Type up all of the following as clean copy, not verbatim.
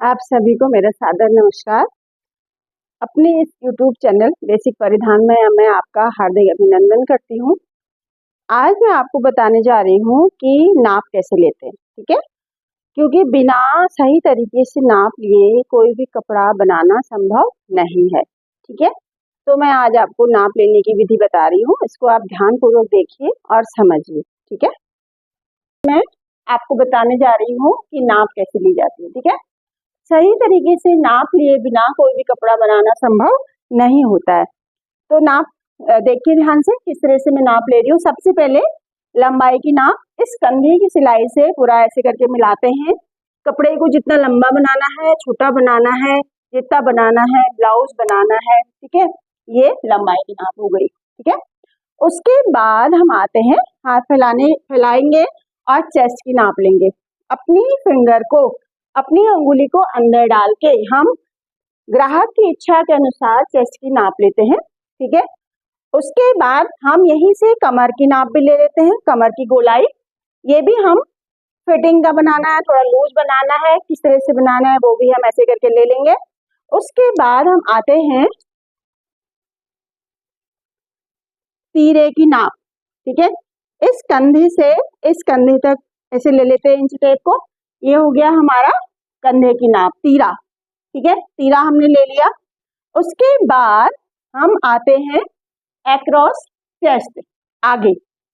आप सभी को मेरा सादर नमस्कार। अपने इस YouTube चैनल बेसिक परिधान में मैं आपका हार्दिक अभिनंदन करती हूँ। आज मैं आपको बताने जा रही हूँ कि नाप कैसे लेते हैं, ठीक है? क्योंकि बिना सही तरीके से नाप लिए कोई भी कपड़ा बनाना संभव नहीं है, ठीक है? तो मैं आज आपको नाप लेने की विधि बता रही हूँ, इसको आप ध्यानपूर्वक देखिए और समझिए, ठीक है? मैं आपको बताने जा रही हूँ कि नाप कैसे ली जाती है, ठीक है? सही तरीके से नाप लिए बिना कोई भी कपड़ा बनाना संभव नहीं होता है। तो नाप देखिए ध्यान से किस तरह से मैं नाप ले रही हूँ। सबसे पहले लंबाई की नाप इस कंधे की सिलाई से पूरा ऐसे करके मिलाते हैं। कपड़े को जितना लंबा बनाना है, छोटा बनाना है, जितना बनाना है, ब्लाउज बनाना है, ठीक है? ये लंबाई की नाप हो गई, ठीक है? उसके बाद हम आते हैं हाथ फैलाएंगे और चेस्ट की नाप लेंगे। अपनी फिंगर को, अपनी अंगुली को अंदर डाल के हम ग्राहक की इच्छा के अनुसार चेस्ट की नाप लेते हैं, ठीक है? उसके बाद हम यहीं से कमर की नाप भी ले लेते हैं, कमर की गोलाई। ये भी हम फिटिंग का बनाना है, थोड़ा लूज बनाना है, किस तरह से बनाना है वो भी हम ऐसे करके ले लेंगे। उसके बाद हम आते हैं तीरे की नाप, ठीक है? इस कंधे से इस कंधे तक ऐसे ले लेते हैं इंच टेप को। ये हो गया हमारा कंधे की नाप, तीरा, ठीक है? तीरा हमने ले लिया। उसके बाद हम आते हैं अक्रॉस चेस्ट, आगे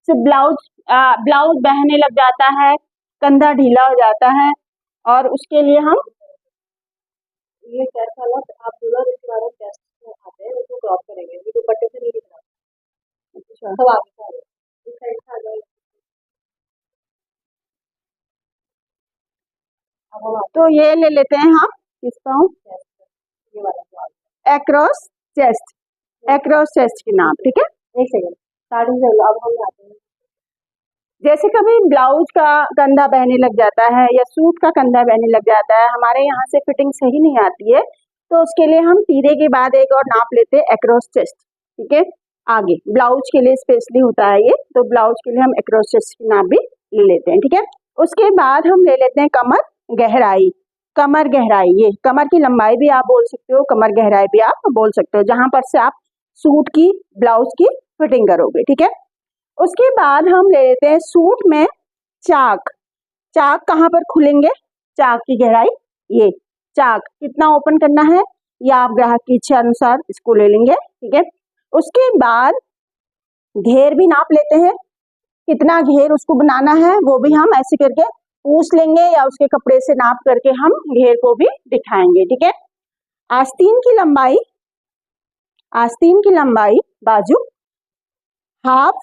से ब्लाउज बहने लग जाता है, कंधा ढीला हो जाता है और उसके लिए हम ये चेस्ट वाला आप पूरा इसके बारे में चेस्ट में आते हैं, उसको क्रॉप करेंगे, ये दुपट्टे से नहीं दिखना। अच्छा, सब आगे से आ जाए, इस साइड से आ जाए। तो ये ले लेते हैं हम किसका हूँ, ये वाला अक्रॉस चेस्ट, अक्रॉस चेस्ट की नाप, ठीक है? एक सेकंड, स्टार्टिंग से अब हम आते हैं। जैसे कभी ब्लाउज का कंधा बहने लग जाता है या सूट का कंधा बहने लग जाता है, हमारे यहाँ से फिटिंग सही नहीं आती है, तो उसके लिए हम तीरे के बाद एक और नाप लेते हैं अक्रॉस चेस्ट, ठीक है? आगे ब्लाउज के लिए स्पेशली होता है ये, तो ब्लाउज के लिए हम अक्रॉस चेस्ट की नाप भी ले लेते हैं, ठीक है? उसके बाद हम ले लेते हैं कमर गहराई। कमर गहराई, ये कमर की लंबाई भी आप बोल सकते हो, कमर गहराई भी आप बोल सकते हो, जहां पर से आप सूट की ब्लाउज की फिटिंग करोगे, ठीक है? उसके बाद हम ले लेते हैं सूट में चाक। चाक कहाँ पर खुलेंगे, चाक की गहराई, ये चाक कितना ओपन करना है या आप ग्राहक की इच्छा अनुसार इसको ले लेंगे, ठीक है? उसके बाद घेर भी नाप लेते हैं, कितना घेर उसको बनाना है वो भी हम ऐसे करके पूछ लेंगे या उसके कपड़े से नाप करके हम घेर को भी दिखाएंगे, ठीक है? आस्तीन की लंबाई, आस्तीन की लंबाई बाजू, हाफ,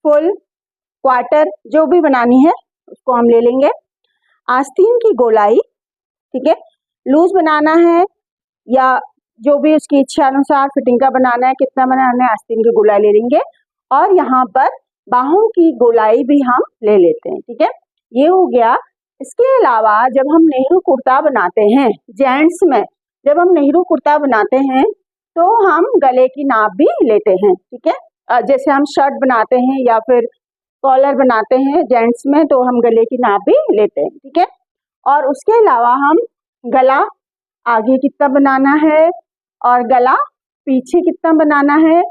फुल, क्वार्टर जो भी बनानी है उसको हम ले लेंगे। आस्तीन की गोलाई, ठीक है? लूज बनाना है या जो भी उसकी इच्छा अनुसार फिटिंग का बनाना है, कितना बनाना है, आस्तीन की गोलाई ले लेंगे। और यहाँ पर बाहों की गोलाई भी हम ले लेते हैं, ठीक है? ये हो गया। इसके अलावा जब हम नेहरू कुर्ता बनाते हैं जेंट्स में, जब हम नेहरू कुर्ता बनाते हैं तो हम गले की नाप भी लेते हैं, ठीक है? जैसे हम शर्ट बनाते हैं या फिर कॉलर बनाते हैं जेंट्स में, तो हम गले की नाप भी लेते हैं, ठीक है? और उसके अलावा हम गला आगे कितना बनाना है और गला पीछे कितना बनाना है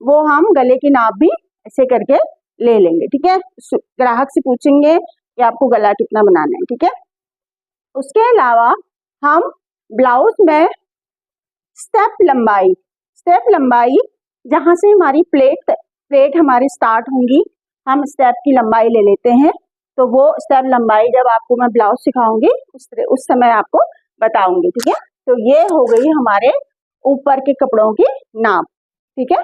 वो हम गले की नाप भी ऐसे करके ले लेंगे, ठीक है? ग्राहक से पूछेंगे कि आपको गला कितना बनाना है, ठीक है? उसके अलावा हम ब्लाउज में स्टेप लंबाई, स्टेप लंबाई जहां से हमारी प्लेट हमारी स्टार्ट होंगी, हम स्टेप की लंबाई ले लेते हैं। तो वो स्टेप लंबाई जब आपको मैं ब्लाउज सिखाऊंगी उस समय आपको बताऊंगी, ठीक है? तो ये हो गई हमारे ऊपर के कपड़ों की नाप, ठीक है?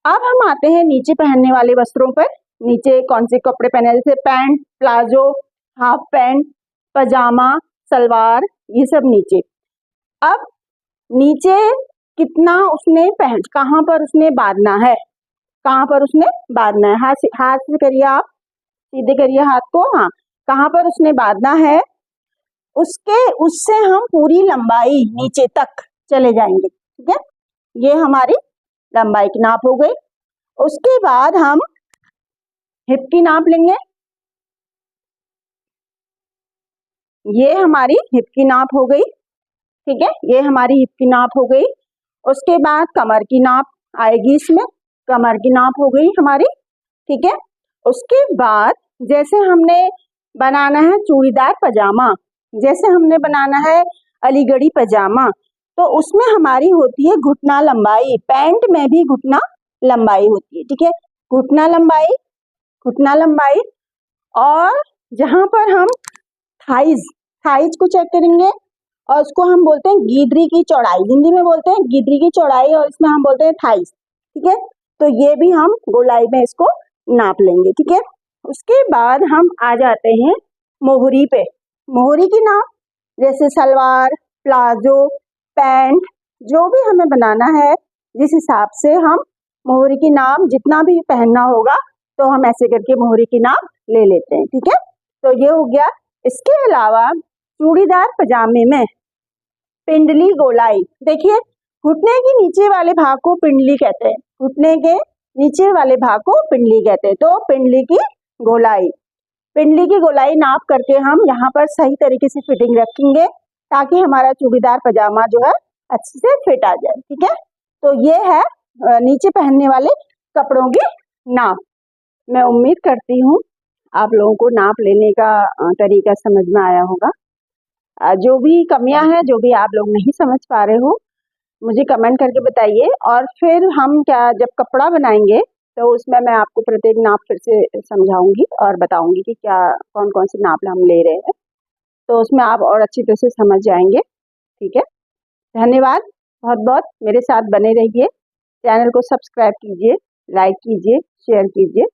अब हम आते हैं नीचे पहनने वाले वस्त्रों पर। नीचे कौन से कपड़े पहने, जैसे पैंट, प्लाजो, हाफ पैंट, पजामा, सलवार, ये सब नीचे। अब नीचे कितना उसने पहन, कहाँ पर उसने बांधना है, कहाँ पर उसने बांधना है, हाथ से करिए, आप सीधे करिए हाथ को, हाँ, कहाँ पर उसने बांधना है उससे हम पूरी लंबाई नीचे तक चले जाएंगे, ठीक है? ये हमारी लंबाई की नाप हो गई। उसके बाद हम हिप की नाप लेंगे। ये हमारी हिप की नाप हो गई, ठीक है, ये हमारी हिप की नाप हो गई। उसके बाद कमर की नाप आएगी, इसमें कमर की नाप हो गई हमारी, ठीक है। उसके बाद जैसे हमने बनाना है चूड़ीदार पजामा, जैसे हमने बनाना है अलीगढ़ी पजामा, तो उसमें हमारी होती है घुटना लंबाई, पैंट में भी घुटना लंबाई होती है, ठीक है, घुटना लंबाई, घुटना लंबाई। और जहां पर हम थाइज, थाइज को चेक करेंगे और उसको हम बोलते हैं गीदरी की चौड़ाई, हिंदी में बोलते हैं गीदरी की चौड़ाई और इसमें हम बोलते हैं थाइज, ठीक है। तो ये भी हम गोलाई में इसको नाप लेंगे, ठीक है। उसके बाद हम आ जाते हैं मोहरी पे, मोहरी की नाप, जैसे सलवार, प्लाजो, पैंट, जो भी हमें बनाना है जिस हिसाब से हम मोहरी की नाप जितना भी पहनना होगा तो हम ऐसे करके मोहरी की नाप ले लेते हैं, ठीक है। तो ये हो गया। इसके अलावा चूड़ीदार पजामे में पिंडली गोलाई, देखिए घुटने के नीचे वाले भाग को पिंडली कहते हैं, घुटने के नीचे वाले भाग को पिंडली कहते हैं। तो पिंडली की गोलाई, पिंडली की गोलाई नाप करके हम यहाँ पर सही तरीके से फिटिंग रखेंगे ताकि हमारा चूड़ीदार पजामा जो है अच्छे से फिट आ जाए, ठीक है। तो ये है नीचे पहनने वाले कपड़ों की नाप। मैं उम्मीद करती हूँ आप लोगों को नाप लेने का तरीका समझ में आया होगा। जो भी कमियां हैं, जो भी आप लोग नहीं समझ पा रहे हो, मुझे कमेंट करके बताइए। और फिर हम क्या जब कपड़ा बनाएंगे तो उसमें मैं आपको प्रत्येक नाप फिर से समझाऊंगी और बताऊंगी कि क्या कौन कौन से नाप हम ले रहे हैं, तो उसमें आप और अच्छी तरह से समझ जाएंगे, ठीक है। धन्यवाद बहुत बहुत, मेरे साथ बने रहिए, चैनल को सब्सक्राइब कीजिए, लाइक कीजिए, शेयर कीजिए।